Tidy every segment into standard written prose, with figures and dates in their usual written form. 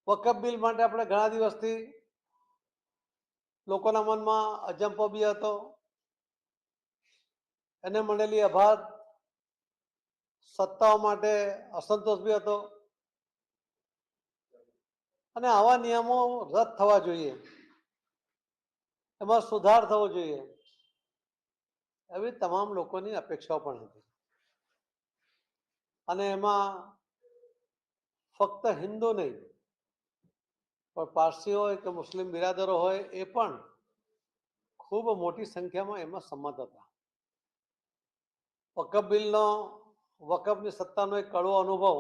વકફ bill માટે આપણે ઘણા દિવસથી લોકોના મનમાં અજંપો બી હતો, એને મળેલી અભાર સત્તાઓ માટે અસંતોષ બી હતો અને આવા નિયમો રદ થવા જોઈએ, એમાં સુધાર થવો જોઈએ, એવી તમામ લોકોની અપેક્ષાઓ પણ હતી. અને એમાં ફક્ત હિન્દુ નહીં પણ પારસી હોય કે મુસ્લિમ બિરાદરો હોય એ પણ ખૂબ મોટી સંખ્યામાં એમાં સંમત હતા. વકફ બિલનો વકફની સત્તાનો એક કડવો અનુભવ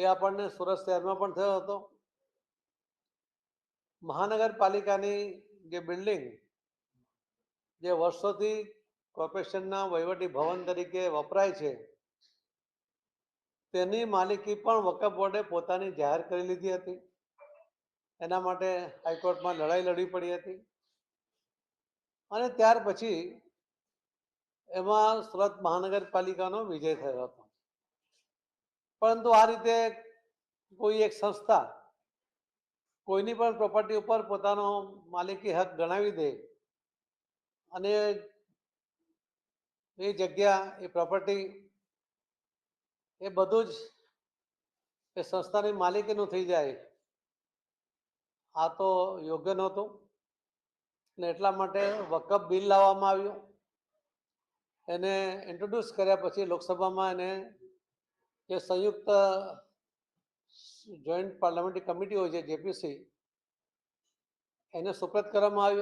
એ આપણને સુરત શહેરમાં પણ થયો હતો. મહાનગરપાલિકાની જે બિલ્ડિંગ જે વર્ષોથી કોર્પોરેશનના વહીવટી ભવન તરીકે વપરાય છે, તેની માલિકી પણ વકફ બોર્ડે પોતાની જાહેર કરી લીધી હતી. એના માટે હાઈકોર્ટમાં લડાઈ લડવી પડી હતી અને ત્યાર પછી એમાં સુરત મહાનગરપાલિકાનો વિજય થયો હતો. પરંતુ આ રીતે કોઈ એક સંસ્થા કોઈની પણ પ્રોપર્ટી ઉપર પોતાનો માલિકી હક ગણાવી દે અને એ જગ્યા, એ પ્રોપર્ટી, એ બધું જ એ સંસ્થાની માલિકીનું થઈ જાય, આ તો યોગ્ય નહોતું. ને એટલા માટે વકફ બિલ લાવવામાં આવ્યું. એને ઇન્ટ્રોડ્યુસ કર્યા પછી લોકસભામાં એને જે સંયુક્ત જોઈન્ટ પાર્લામેન્ટરી કમિટી હોય છે, જેપીસી, એને સુપ્રત કરવામાં આવ્યું.